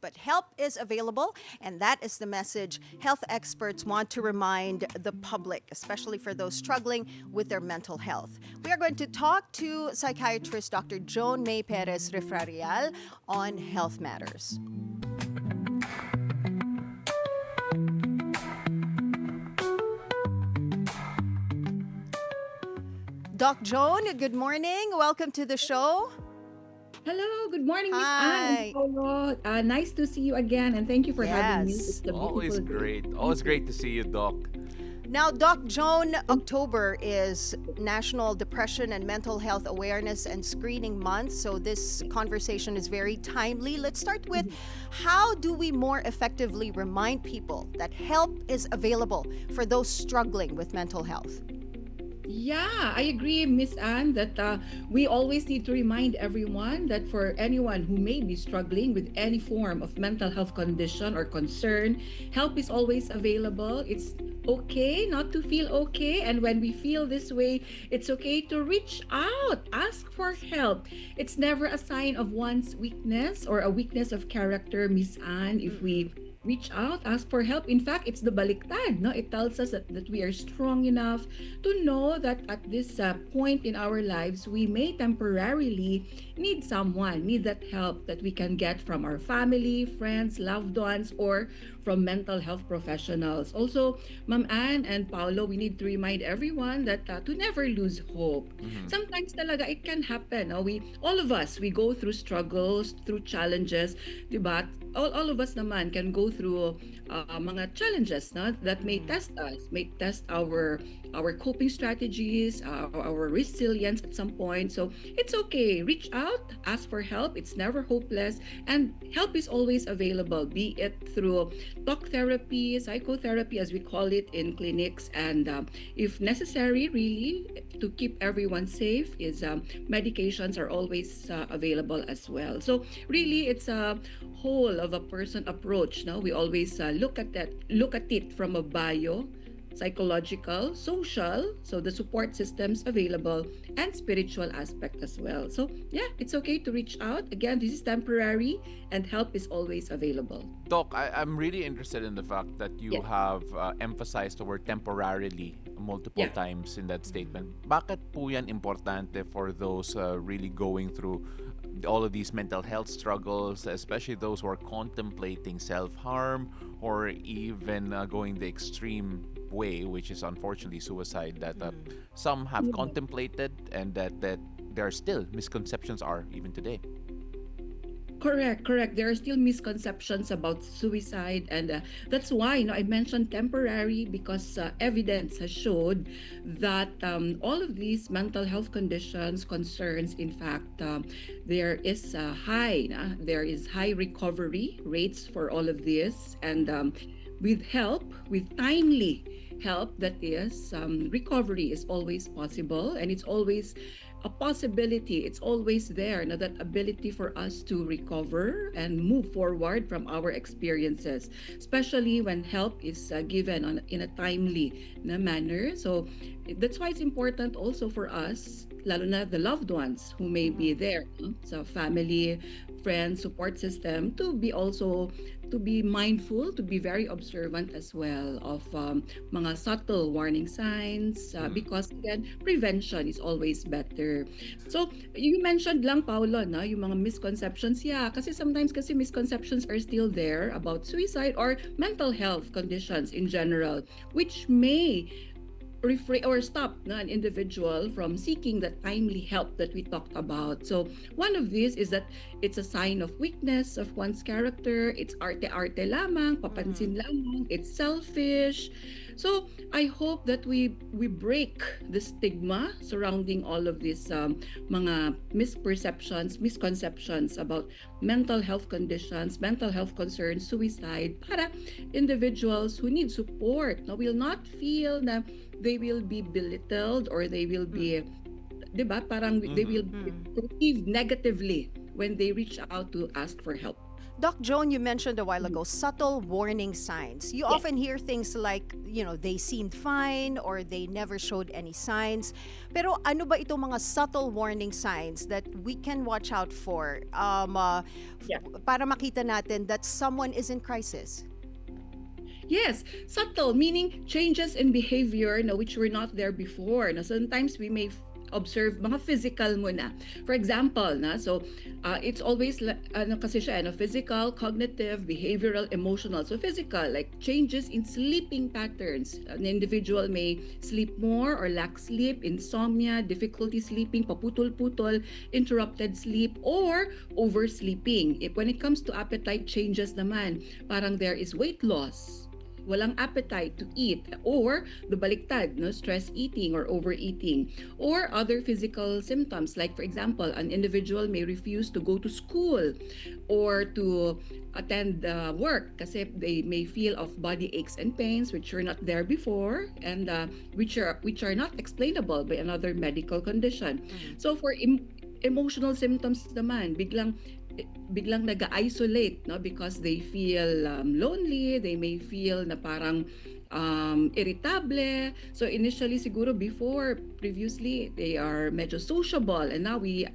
But help is available, and that is the message health experts want to remind the public, especially for those struggling with their mental health. We are going to talk to psychiatrist Dr. Joan Mae Perez-Rifarael on health matters. Doc Joan, good morning. Welcome to the show. Hello, good morning, Miss Anne and Hi. Paulo. Nice to see you again, and thank you for having me. Yes. It's a Always beautiful day. great. Thank Always you. great to see you, Doc. Now, Doc Joan, October is National Depression and Mental Health Awareness and Screening Month, so this conversation is very timely. Let's start with how do we more effectively remind people that help is available for those struggling with mental health? Yeah, I agree, Miss Anne, that we always need to remind everyone that for anyone who may be struggling with any form of mental health condition or concern, help is always available. It's okay not to feel okay. And when we feel this way, it's okay to reach out, ask for help. It's never a sign of one's weakness or a weakness of character, Miss Anne, if we reach out, ask for help. In fact, it's the baliktad. No, it tells us that we are strong enough to know that at this point in our lives, we may temporarily need someone, need that help that we can get from our family, friends, loved ones, or from mental health professionals. Also, Ma'am Anne and Paolo, we need to remind everyone that to never lose hope. Mhm. Sometimes talaga it can happen. No? All of us, we go through struggles, through challenges, diba? All of us naman can go through mga challenges no, that may Mhm. test us, may test our coping strategies, our resilience at some point. So it's okay. Reach out, ask for help. It's never hopeless, and help is always available. Be it through talk therapy, psychotherapy, as we call it in clinics, and if necessary, really to keep everyone safe, is medications are always available as well. So really, it's a whole of a person approach. No, we always look at it from a bio, psychological, social, so the support systems available, and spiritual aspect as well. So yeah, it's okay to reach out. Again, this is temporary, and help is always available. Doc, I'm really interested in the fact that you Yeah, have emphasized the word temporarily multiple yeah. times in that statement. Bakit po yan importante for those really going through all of these mental health struggles, especially those who are contemplating self-harm or even going the extreme way, which is unfortunately suicide, that some have Yeah. contemplated and that there are still misconceptions are even today. Correct, correct. There are still misconceptions about suicide, and that's why I mentioned temporary because evidence has showed that all of these mental health conditions, concerns, in fact, there is high recovery rates for all of this, and with help, with timely help, that is, recovery is always possible, and it's always a possibility. It's always there. Now, that ability for us to recover and move forward from our experiences, especially when help is given in a timely manner. So that's why it's important also for us, lalo na the loved ones who may be Mhm. there, no? So family, friends, support system, to be mindful, to be very observant as well of mga subtle warning signs, Mhm. because again, prevention is always better. So, you mentioned lang, Paolo, no, yung mga misconceptions. Yeah, kasi sometimes kasi misconceptions are still there about suicide or mental health conditions in general, which may refrain or stop an individual from seeking the timely help that we talked about. So one of these is that it's a sign of weakness of one's character. It's arte-arte lamang, Mhm. papansin lamang. It's selfish. So I hope that we break the stigma surrounding all of these mga misconceptions about mental health conditions, mental health concerns, suicide, para individuals who need support will not feel na they will be belittled or they will be, Mhm. 'di ba? Parang they Mhm. will be Mhm. perceived negatively when they reach out to ask for help. Doc Joan, you mentioned a while ago subtle warning signs. You Yes. often hear things like, they seemed fine or they never showed any signs. Pero ano ba itong mga subtle warning signs that we can watch out for Yeah. para makita natin that someone is in crisis? Yes, subtle, meaning changes in behavior na which were not there before. Na sometimes we may observe mga physical muna. For example, it's always ano kasi siya, physical, cognitive, behavioral, emotional. So physical, like changes in sleeping patterns. An individual may sleep more or lack sleep, insomnia, difficulty sleeping, paputol-putol, interrupted sleep, or oversleeping. When it comes to appetite changes naman, parang there is weight loss, walang appetite to eat, or the baliktad, no, stress eating or overeating, or other physical symptoms, like for example, an individual may refuse to go to school or to attend work kasi they may feel of body aches and pains which were not there before, and which are not explainable by another medical condition. Mhm. So for emotional symptoms naman, biglang nag-isolate, no, because they feel lonely, they may feel na parang irritable. So initially siguro previously they are medyo sociable, and now we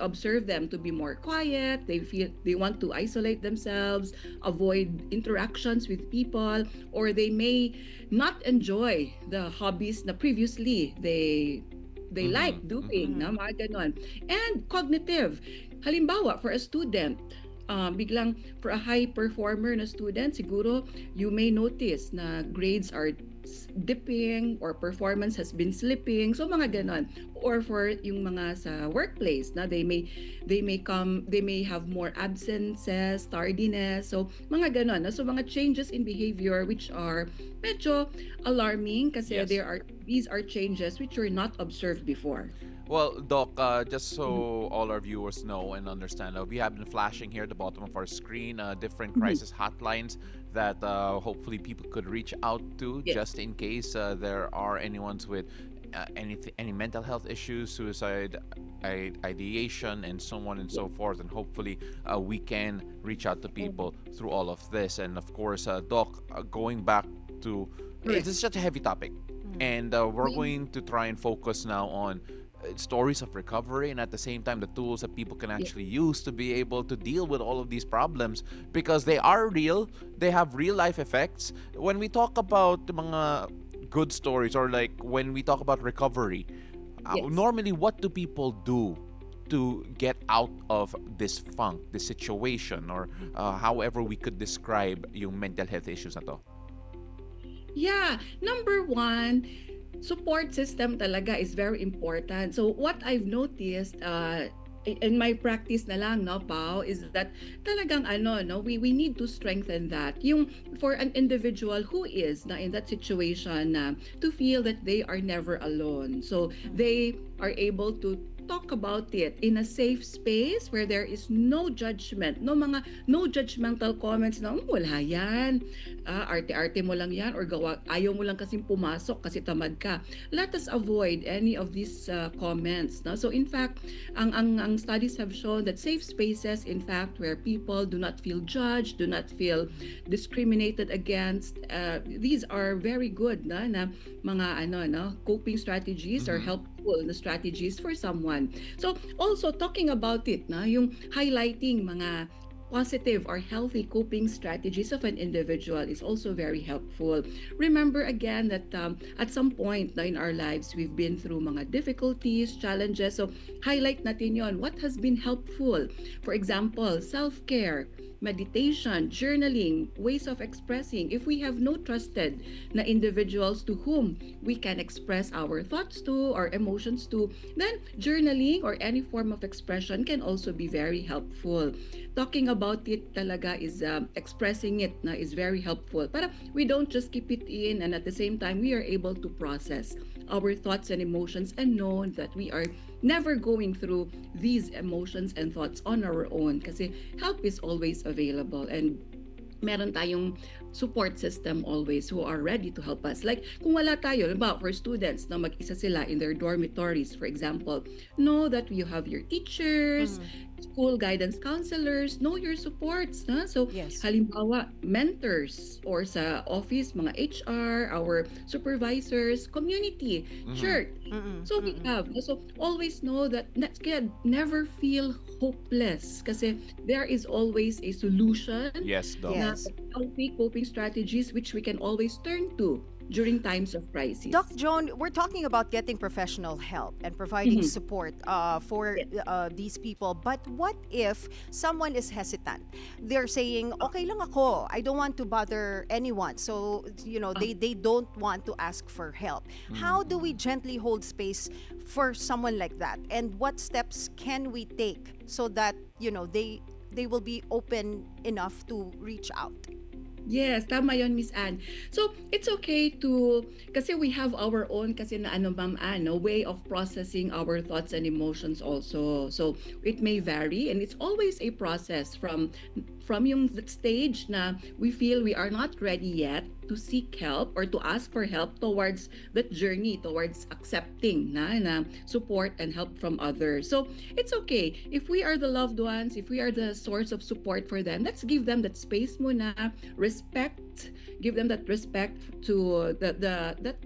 observe them to be more quiet. They feel they want to isolate themselves, avoid interactions with people, or they may not enjoy the hobbies na previously they like Mm-hmm. doing, Mm-hmm. na Mhm. mga ganon. And cognitive, halimbawa for a student, biglang for a high performer na student, siguro you may notice na grades are dipping or performance has been slipping, so mga ganon. Or for yung mga sa workplace na they may have more absences, tardiness, so mga ganon, no? So mga changes in behavior which are medyo alarming kasi Yes. these are changes which were not observed before. Well, Doc, just Mhm. so all our viewers know and understand, we have been flashing here at the bottom of our screen different Mhm. crisis hotlines that hopefully people could reach out to Yes. just in case there are anyone's with any mental health issues, suicide ideation, and so on and Yes. so forth. And hopefully we can reach out to people through all of this. And of course, Doc, going back to Correct. it's such a heavy topic, Mhm. and we're We going to try and focus now on stories of recovery, and at the same time the tools that people can Yeah. actually use to be able to deal with all of these problems, because they are real, they have real life effects. When we talk about the mga good stories, or like when we talk about recovery, Yes. normally what do people do to get out of this funk, this situation, or however we could describe yung mental health issues na to? Yeah, number one, support system talaga is very important. So what I've noticed in my practice na lang, no, Pao, is that talagang we need to strengthen that. Yung for an individual who is na in that situation na to feel that they are never alone. So they are able to talk about it in a safe space where there is no judgment, no judgmental comments na wala yan, arte-arte mo lang yan, or ayaw mo lang kasing pumasok kasi tamad ka. Let us avoid any of these comments, no? So in fact, ang studies have shown that safe spaces, in fact, where people do not feel judged, do not feel discriminated against, these are very good na mga coping strategies or Mm-hmm. helpful na strategies for someone. So also talking about it, yung highlighting mga positive or healthy coping strategies of an individual is also very helpful. Remember again that at some point in our lives, we've been through mga difficulties, challenges. So highlight natin yon. What has been helpful? For example, self-care, meditation, journaling, ways of expressing. If we have no trusted na individuals to whom we can express our thoughts to, our emotions to, then journaling or any form of expression can also be very helpful. Talking about it talaga is expressing it na is very helpful. Para we don't just keep it in, and at the same time we are able to process our thoughts and emotions and know that we are never going through these emotions and thoughts on our own kasi help is always available, and meron tayong support system always who are ready to help us. Like kung wala tayo, about for students na mag-isa sila in their dormitories, for example, know that you have your teachers, Mhm. school guidance counselors, know your supports. Na? So, Yes. halimbawa, mentors or sa office, mga HR, our supervisors, community, Mm-hmm. church. Mm-mm, So, we mm-mm. have. So, always know that, kaya never feel hopeless kasi there is always a solution Yes, Doc. na Yes. healthy coping strategies which we can always turn to during times of Doc crisis. Joan, we're talking about getting professional help and providing Mhm. support for Yes. these people. But what if someone is hesitant? They're saying, okay lang ako. I don't want to bother anyone. So, Ah, they don't want to ask for help. How do we gently hold space for someone like that? And what steps can we take so that, they will be open enough to reach out? yes, tama yon, Miss Anne. So, it's okay to, kasi we have our own, kasi na ano, Ma'am Anne, no, way of processing our thoughts and emotions also. So, it may vary and it's always a process from yung that stage na we feel we are not ready yet to seek help or to ask for help towards that journey, towards accepting na support and help from others. So, it's okay. If we are the loved ones, if we are the source of support for them, let's give them that space muna, respect, give them that respect to the that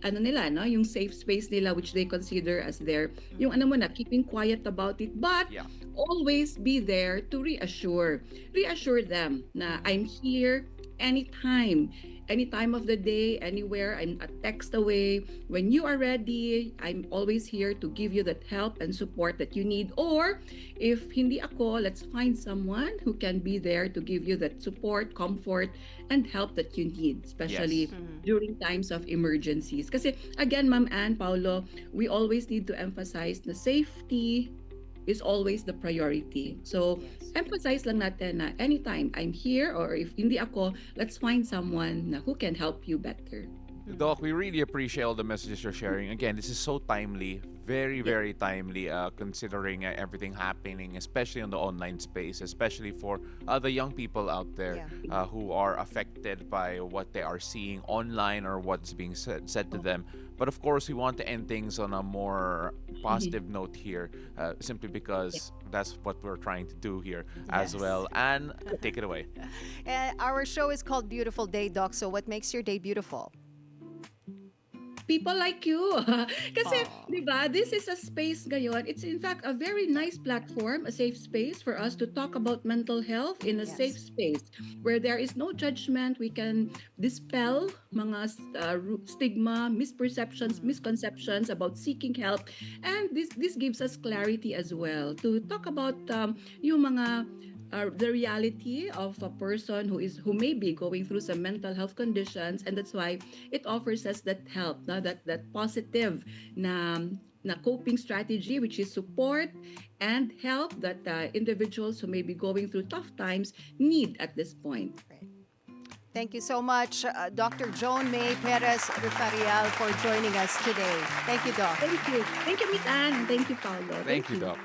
ano nila, no, yung safe space nila which they consider as their, yung ano mo na, keeping quiet about it, but Yeah. always be there to reassure them na Mm. I'm here anytime, any time of the day, anywhere. I'm a text away. When you are ready, I'm always here to give you that help and support that you need. Or if hindi ako, let's find someone who can be there to give you that support, comfort, and help that you need, especially Yes. during times of emergencies. Kasi again, Ma'am Ann, Paulo, we always need to emphasize the safety is always the priority. So, Yes. emphasize lang natin na anytime I'm here or if hindi ako, let's find someone na who can help you better. Doc, we really appreciate all the messages you're sharing. Again, this is so timely, very, Yes. very timely, considering everything happening, especially in the online space, especially for the young people out there Yeah. who are affected by what they are seeing online or what's being said to them. But of course, we want to end things on a more Mhm. positive note here, simply Yes. because that's what we're trying to do here as Yes. well. And take it away. Our show is called Beautiful Day, Doc. So, what makes your day beautiful? People like you. Kasi, Oh, di ba, this is a space ngayon. It's in fact a very nice platform, a safe space for us to talk about mental health in a safe yes. space where there is no judgment. We can dispel mga stigma, misperceptions, Mm. misconceptions about seeking help. And this gives us clarity as well to talk about yung mga the reality of a person who may be going through some mental health conditions, and that's why it offers us that help, no? that positive na coping strategy, which is support and help that individuals who may be going through tough times need at this point. Great. Thank you so much, Dr. Joan Mae Perez-Rifarael, for joining us today. Thank you, Doc. Thank you, Miss Anne, and thank you, Paulo. Thank Thank you, you. Doc.